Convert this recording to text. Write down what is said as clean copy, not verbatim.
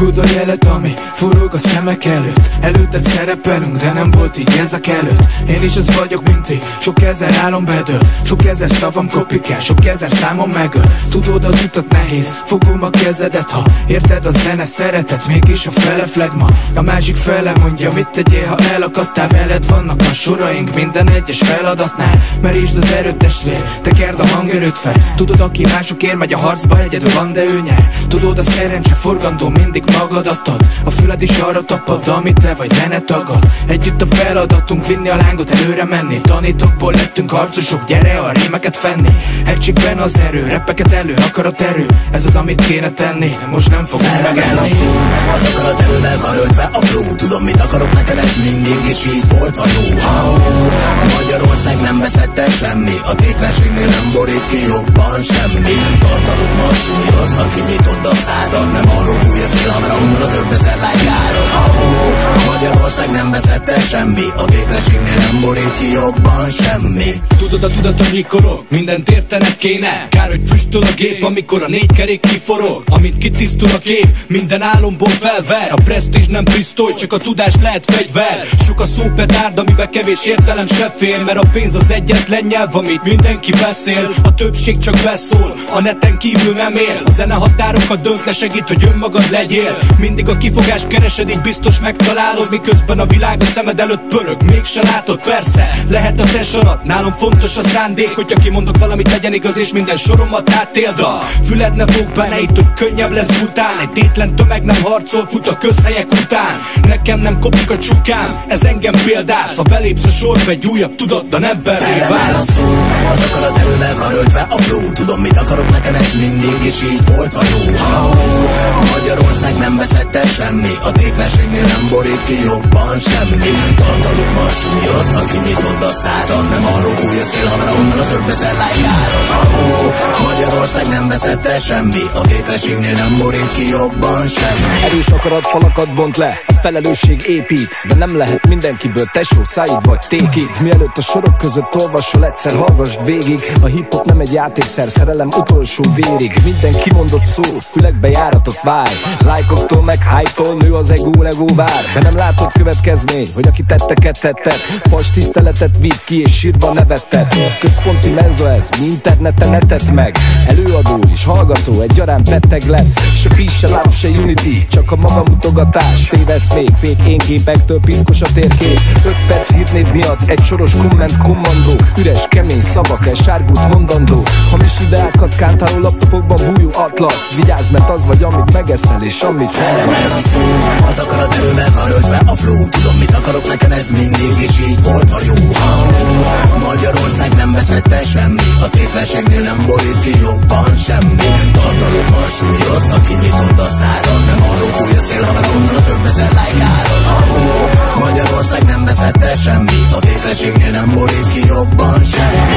Oda jelet, ami forog a szemek előtt. Előtted szerepelünk, de nem volt így ezek előtt. Én is az vagyok, mint ti, sok ezer álom bedőlt. Sok ezer szavam kopik el, sok ezer számom megöl. Tudod, az utat nehéz, fogom a kezedet. Ha érted, a zene szeretet, mégis a fele flegma. A másik fele mondja, mit tegyél, ha elakadtál. Veled vannak a soraink minden egyes feladatnál. Merítsd az erőt, testvér, tekerd a hangerőt fel. Tudod, aki másokért megy a harcba, egyedül van, de ő nyer. Tudod, a szerencse forgandó, mindig magadat ad. A füled is arra tapad, amit te vagy, le ne tagad. Együtt a feladatunk, vinni a lángot, előre menni. Tanítokból lettünk harcosok, gyere a rímeket fenni. Egységben az erő, reppeket elő, akarat erő. Ez az, amit kéne tenni, most nem fogunk megállni. Az akarat erővel karöltve a flow. Tudom, mit akarok, neked ez mindig is így volt a jó. Magyarország nem veszett el semmi, a tétlenségnél nem borít ki jobban semmi. Tartalommal súlyozva, kinyitod a szádat. Nem arról fúj a szél, hamra onnan a több ezer lájkárod. Magyarország nem veszett el semmi, a tétlenségnél nem borít ki jobban semmi. Tudod, a tudat a mikorok, mindent értened kéne. Kár, hogy füstöl a gép, amikor a négy kerék kiforog. Amint kitisztul a kép, minden álomból felver. A presztízs nem pisztoly, csak a tudás lehet fegyver. Sok a szópetárd, amiben kevés értelem se fér. Mert a pénz az egyetlen nyelv, amit mindenki beszél. A többség csak beszól, a neten kívül nem él. A zene határokat dönt le, segít, hogy önmagad legyél. Mindig a kifogást keresed, így biztos megtalálod. Miközben a világ a szemed előtt pörög, mégse látod. Persze, lehet a te sorod, nálam fontos a szándék. Hogyha kimondok valamit, legyen igaz, és minden soromat átéld. A füled ne fog be, ne itt, hogy könnyebb lesz után. Egy tétlen tömeg nem harcol, fut a közhelyek után. Nekem nem kopik a csukám, ez engem példáz. Ha belépsz a sorba, egy újabb tudatlan emberré válsz. Az akarat erővel karöltve a flow. Tudom, mit akarok, nekem ez mindig is így volt a jó. Magyarország nem veszett el semmi, a tétlenségnél nem borít ki jobban semmi. Tartalommal súlyozva, kinyitod a szádat. Nem arról fúj a szél, hamra onnan a több ezer lájkárod. Magyarország nem veszett el semmi, a tétlenségnél nem borít ki jobban semmi. Erős akarat falakat bont le, a felelősség épít. De nem lehet mindenkiből tesó, száid vagy tékig. Mielőtt a sorok között olvasol, egyszer hallgassd végig. A hip-hop nem egy játékszer, szerelem utolsó vérig. Minden kimondott szó, fülekbe járatot vár. Lájkoktól meg hype-tól nő az ego vár. De nem látod következmény, hogy aki tetteket tetted. Fals tiszteletet vidd ki és sírva nevetted. Központi menza ez, mi interneten etet meg. Előadó és hallgató egyaránt beteg lett. Se peace, se love, se unity, csak a magamutogatás. Tévesz még, fék én képektől piszkos a térkép. 5 perc hírnév miatt egy soros komment kommandó. Üres, kemény szavak, egy sárgult mondandó. Hamis ideákat kántáló laptopokban bújó atlasz. Vigyázz, mert az vagy, amit megeszel és amit hallasz. Az akarat erővel karöltve a flow. Tudom, mit akarok, nekem ez mindig is így volt a jó. Magyarország nem veszett el semmi, a tétlenségnél nem borít ki jobban semmi. Tartalommal súlyozva, kinyitod a szádat. Nem arról fúj a szél, hamar onnan a több ezer lájkárod. Magyarország nem veszett el semmi, a tétlenségnél nem borít ki jobban semmi.